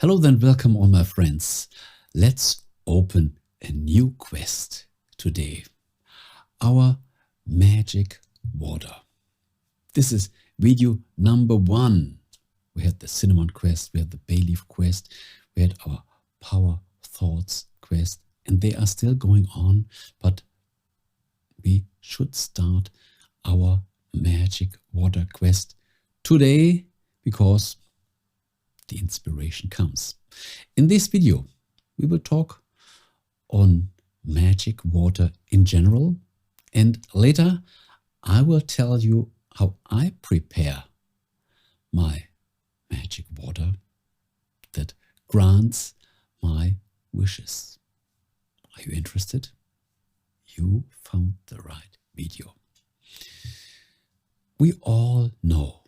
Hello then, welcome all my friends. Let's open a new quest today. Our magic water. This is video number 1. We had the cinnamon quest, we had the bay leaf quest, we had our power thoughts quest, and they are still going on, but we should start our magic water quest today because the inspiration comes. In this video, we will talk on magic water in general, and later I will tell you how I prepare my magic water that grants my wishes. Are you interested? You found the right video. We all know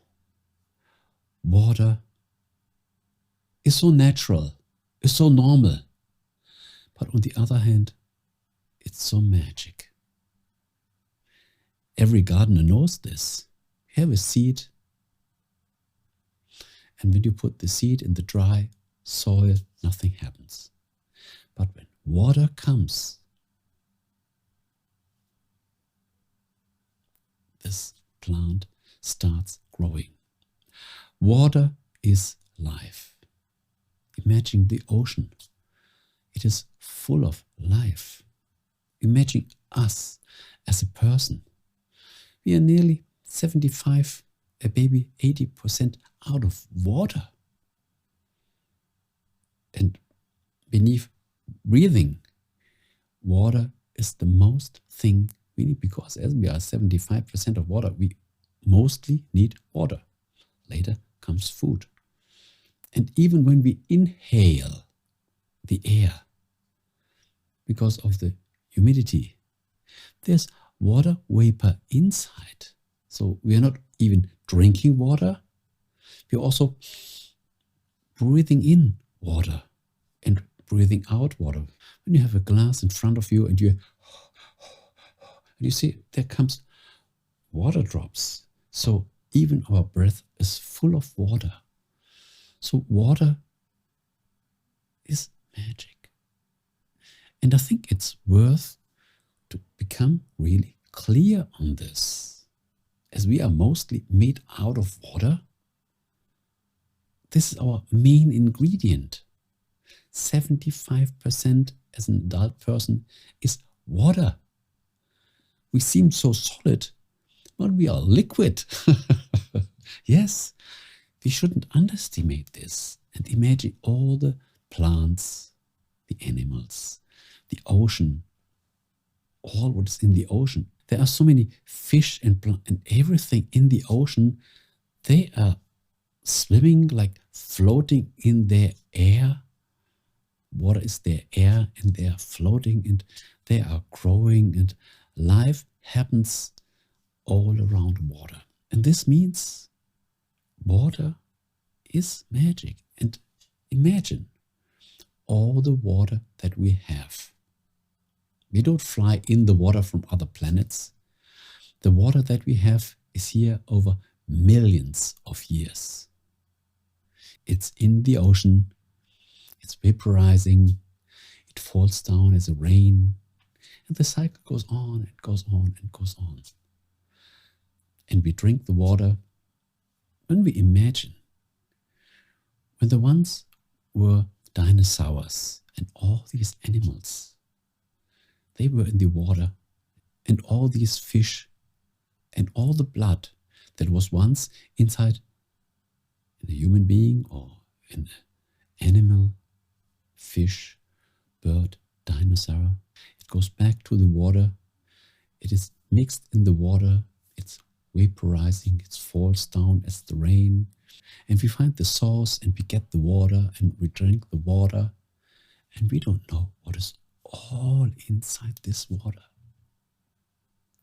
water is so natural, is so normal, but on the other hand, it's so magic. Every gardener knows this. You have a seed, and when you put the seed in the dry soil, nothing happens. But when water comes, this plant starts growing. Water is life. Imagine the ocean. It is full of life. Imagine us as a person. We are nearly 75, maybe 80% out of water. And beneath breathing, water is the most thing we need, because as we are 75% of water, we mostly need water. Later comes food. And even when we inhale the air, because of the humidity, there's water vapor inside. So we are not even drinking water. We're also breathing in water and breathing out water. When you have a glass in front of you and you see there comes water drops. So even our breath is full of water. So water is magic. And I think it's worth to become really clear on this. As we are mostly made out of water, this is our main ingredient. 75% as an adult person is water. We seem so solid, but we are liquid. Yes. We shouldn't underestimate this, and imagine all the plants, the animals, the ocean, all what is in the ocean. There are so many fish and everything in the ocean. They are swimming, like floating in their air. Water is their air, and they are floating, and they are growing, and life happens all around water. And this means water is magic. And imagine all the water that we have. We don't fly in the water from other planets. The water that we have is here over millions of years. It's in the ocean. It's vaporizing. It falls down as a rain. And the cycle goes on and goes on and goes on. And we drink the water. When we imagine, when the ones were dinosaurs and all these animals, they were in the water, and all these fish and all the blood that was once inside in a human being or in an animal, fish, bird, dinosaur, it goes back to the water. It is mixed in the water. It's vaporizing, it falls down as the rain, and we find the source, and we get the water, and we drink the water, and we don't know what is all inside this water.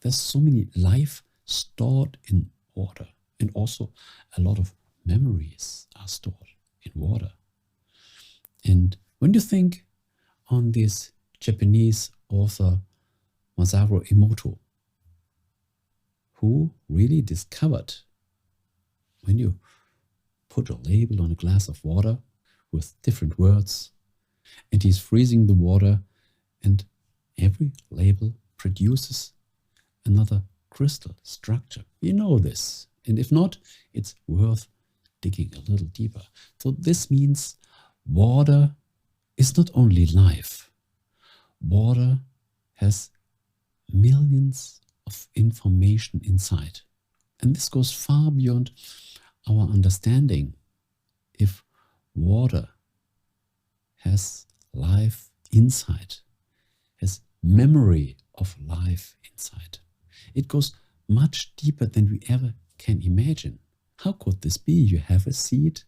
There's so many life stored in water, and also a lot of memories are stored in water. And when you think on this Japanese author Masaru Emoto, who really discovered when you put a label on a glass of water, with different words, and he's freezing the water, and every label produces another crystal structure. You know this, and if not, it's worth digging a little deeper. So this means water is not only life. Water has millions of information inside. And this goes far beyond our understanding. If water has life inside, has memory of life inside, it goes much deeper than we ever can imagine. How could this be? You have a seed,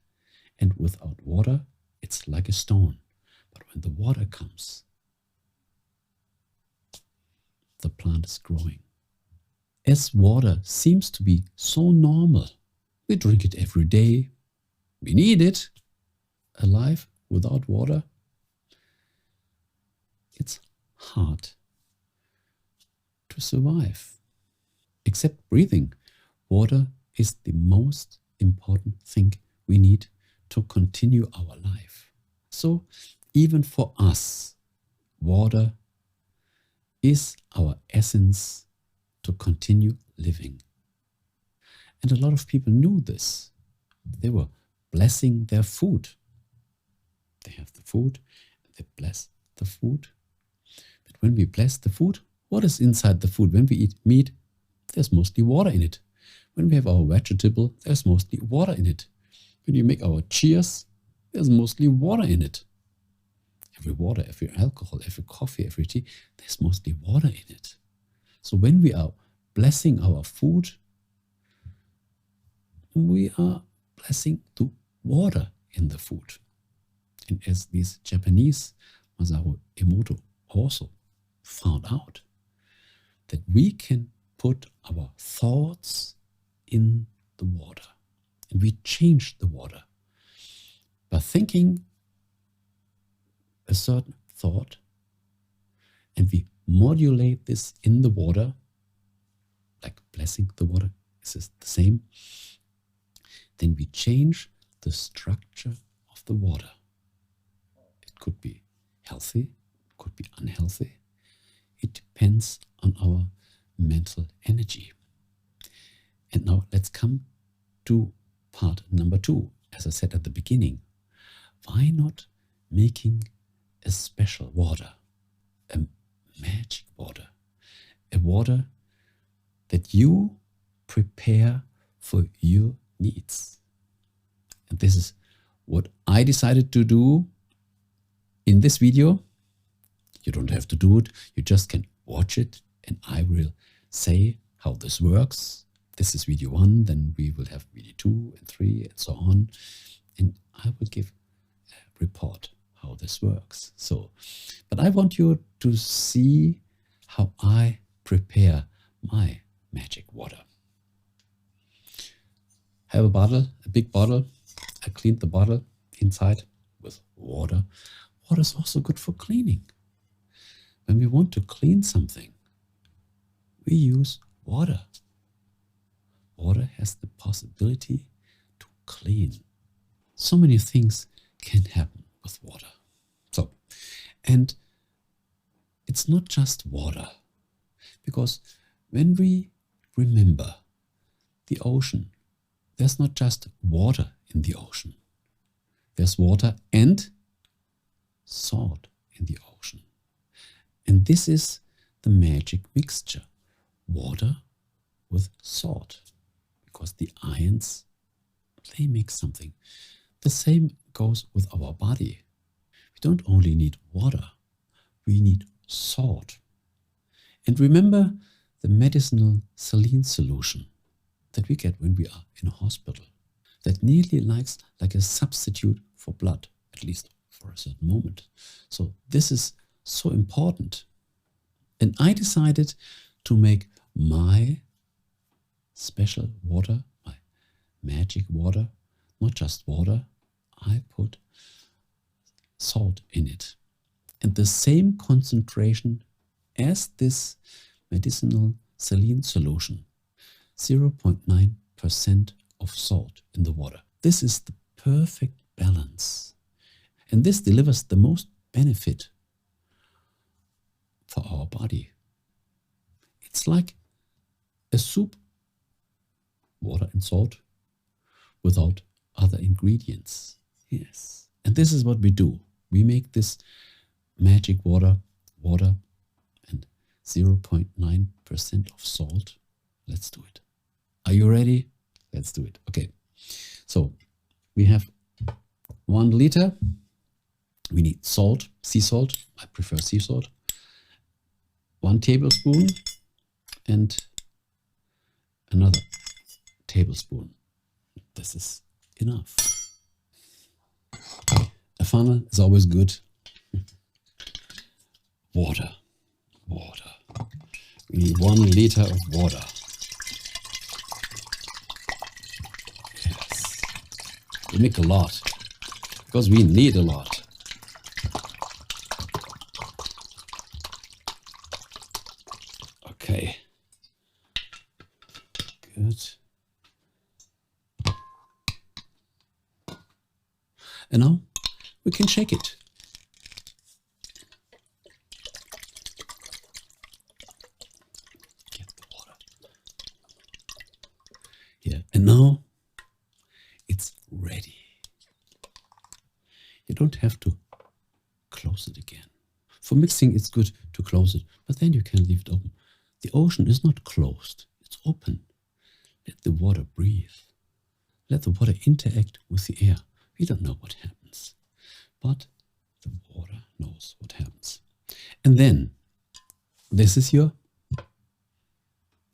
and without water, it's like a stone. But when the water comes, the plant is growing. As water seems to be so normal, we drink it every day, we need it. Alive without water, it's hard to survive. Except breathing, water is the most important thing we need to continue our life. So even for us, water is our essence to continue living. And a lot of people knew this. They were blessing their food. They have the food, and they bless the food. But when we bless the food, what is inside the food? When we eat meat, there's mostly water in it. When we have our vegetable, there's mostly water in it. When you make our cheers, there's mostly water in it. Every water, every alcohol, every coffee, every tea, there's mostly water in it. So when we are blessing our food, we are blessing the water in the food. And as this Japanese Masaru Emoto also found out, that we can put our thoughts in the water, and we change the water by thinking a certain thought, and we modulate this in the water, like blessing the water. This is the same. Then we change the structure of the water. It could be healthy, it could be unhealthy. It depends on our mental energy. And now let's come to part number 2. As I said at the beginning, why not making a special water, a magic water, a water that you prepare for your needs? And this is what I decided to do in this video. You don't have to do it, you just can watch it, and I will say how this works. This is video 1, then we will have video 2 and 3 and so on, and I will give a report how this works. So, but I want you to see how I prepare my magic water. I have a bottle, a big bottle. I cleaned the bottle inside with water. Water is also good for cleaning. When we want to clean something, we use water. Water has the possibility to clean. So many things can happen with water. So, and it's not just water, because when we remember the ocean, there's not just water in the ocean. There's water and salt in the ocean. And this is the magic mixture, water with salt, because the ions, they make something. The same goes with our body. We don't only need water, we need salt. And remember the medicinal saline solution that we get when we are in a hospital, that nearly likes like a substitute for blood, at least for a certain moment. So this is so important. And I decided to make my special water, my magic water, not just water, I put salt in it. And the same concentration as this medicinal saline solution, 0.9% of salt in the water. This is the perfect balance And this delivers the most benefit for our body. It's like a soup, water and salt, without other ingredients. Yes. And this is what we do. We make this magic water and 0.9% of salt. Let's do it. Are you ready? Let's do it. Okay. So we have 1 liter. We need salt, sea salt. I prefer sea salt. 1 tablespoon and another tablespoon. This is enough. A funnel is always good. Water. We need 1 liter of water. Yes. We make a lot because we need a lot. Okay. Good. And now we can shake it. Get the water. Here. And now it's ready. You don't have to close it again. For mixing, it's good to close it, but then you can leave it open. The ocean is not closed. It's open. Let the water breathe. Let the water interact with the air. We don't know what happens, but the water knows what happens. And then, this is your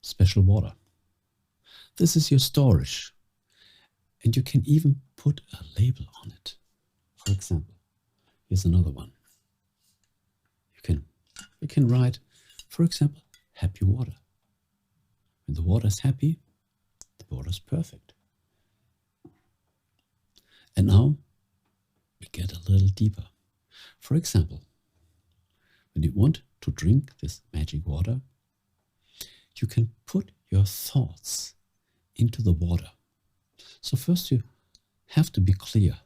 special water. This is your storage. And you can even put a label on it. For example, here's another one. You can write, for example, happy water. When the water is happy, the water is perfect. And now we get a little deeper. For example, when you want to drink this magic water, you can put your thoughts into the water. So first you have to be clear.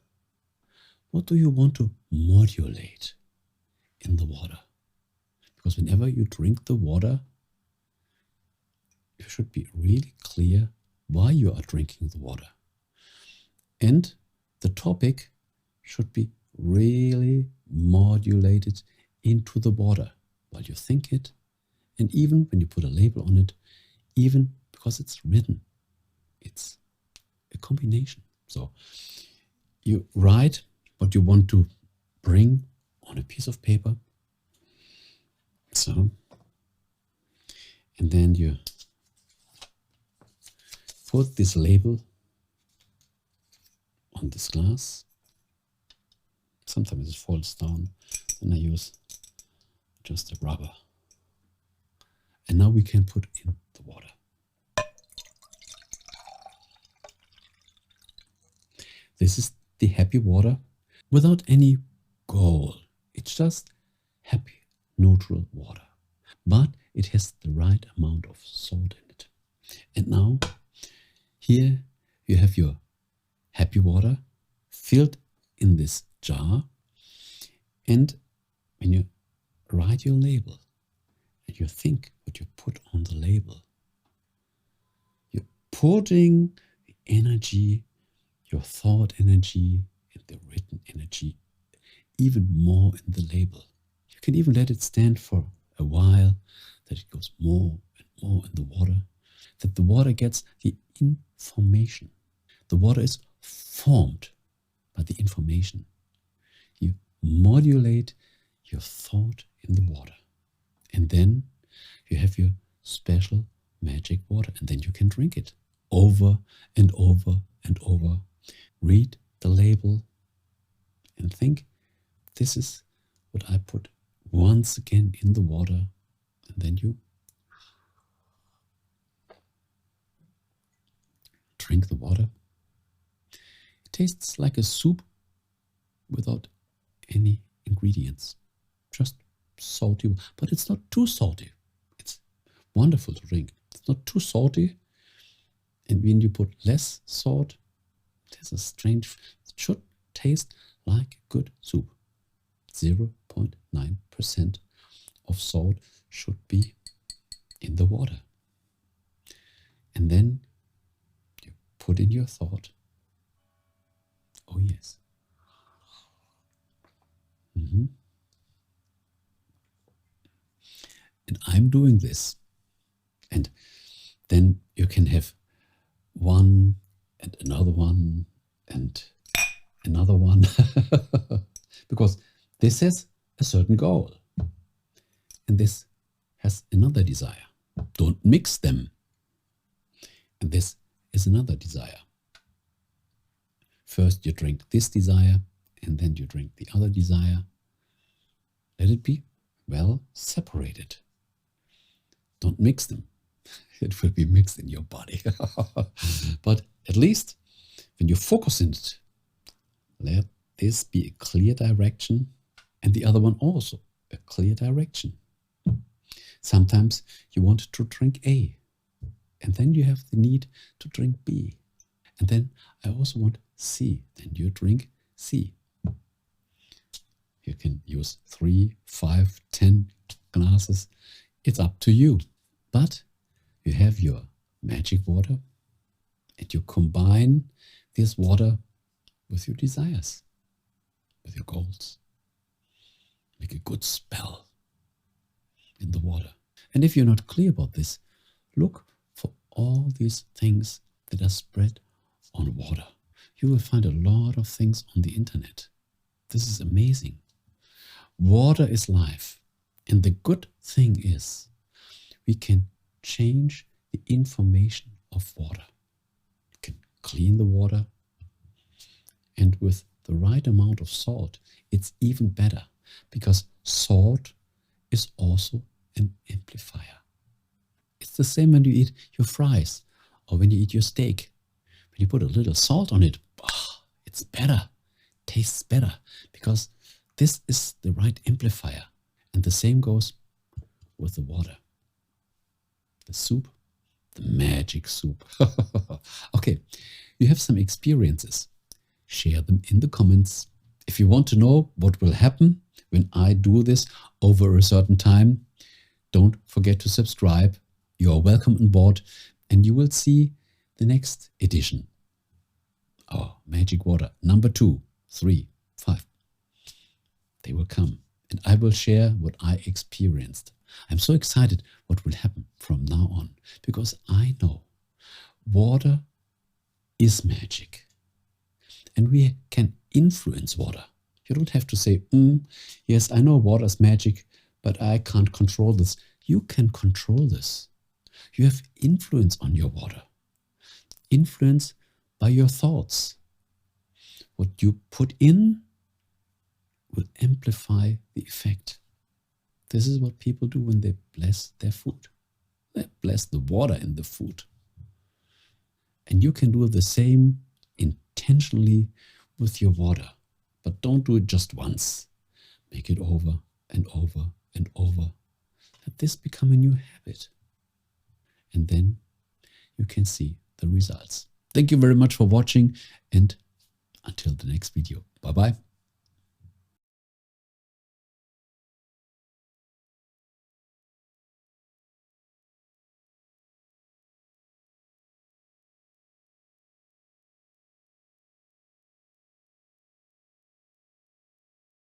What do you want to modulate in the water? Because whenever you drink the water, you should be really clear why you are drinking the water. And the topic should be really modulated into the water while you think it. And even when you put a label on it, even because it's written, it's a combination. So you write what you want to bring on a piece of paper. So, and then you put this label on this glass. Sometimes it falls down, and I use just a rubber. And now we can put in the water. This is the happy water without any goal. It's just happy, neutral water. But it has the right amount of salt in it. And now, here you have your happy water filled in this jar. And when you write your label and you think what you put on the label, you're putting the energy, your thought energy, and the written energy even more in the label. You can even let it stand for a while, that it goes more and more in the water, that the water gets the information. The water is formed by the information. You modulate your thought in the water. And then you have your special magic water, and then you can drink it over and over and over. Read the label and think, this is what I put once again in the water. And then you drink the water. It tastes like a soup without any ingredients, just salty, but it's not too salty. It's wonderful to drink. It's not too salty. And when you put less salt, there's a strange, it should taste like good soup. 0.9% of salt should be in the water. And then you put in your thought, oh yes. And I'm doing this. And then you can have one and another one and another one. Because this has a certain goal. And this has another desire. Don't mix them. And this is another desire. First you drink this desire, and then you drink the other desire. Let it be well separated. Don't mix them. It will be mixed in your body. But at least when you focus on it, let this be a clear direction, and the other one also a clear direction. Sometimes you want to drink A, and then you have the need to drink B. And then I also want C, then you drink C. You can use 3, 5, 10 glasses. It's up to you. But you have your magic water, and you combine this water with your desires, with your goals. Make a good spell in the water. And if you're not clear about this, look for all these things that are spread on water. You will find a lot of things on the internet. This is amazing. Water is life. And the good thing is we can change the information of water. You can clean the water. And with the right amount of salt, it's even better, because salt is also an amplifier. It's the same when you eat your fries or when you eat your steak. When you put a little salt on it, it's better, tastes better, because this is the right amplifier. And the same goes with the water. The soup, the magic soup. Okay, you have some experiences. Share them in the comments. If you want to know what will happen when I do this over a certain time, don't forget to subscribe. You're welcome on board, and you will see the next edition. Oh, magic water, number 2, 3, 5. They will come, and I will share what I experienced. I'm so excited what will happen from now on, because I know water is magic, and we can influence water. You don't have to say, yes, I know water is magic, but I can't control this. You can control this. You have influence on your water. Influence by your thoughts. What you put in will amplify the effect. This is what people do when they bless their food. They bless the water in the food. And you can do the same intentionally with your water. But don't do it just once. Make it over and over and over. Let this become a new habit. And then you can see the results. Thank you very much for watching, and until the next video. Bye-bye.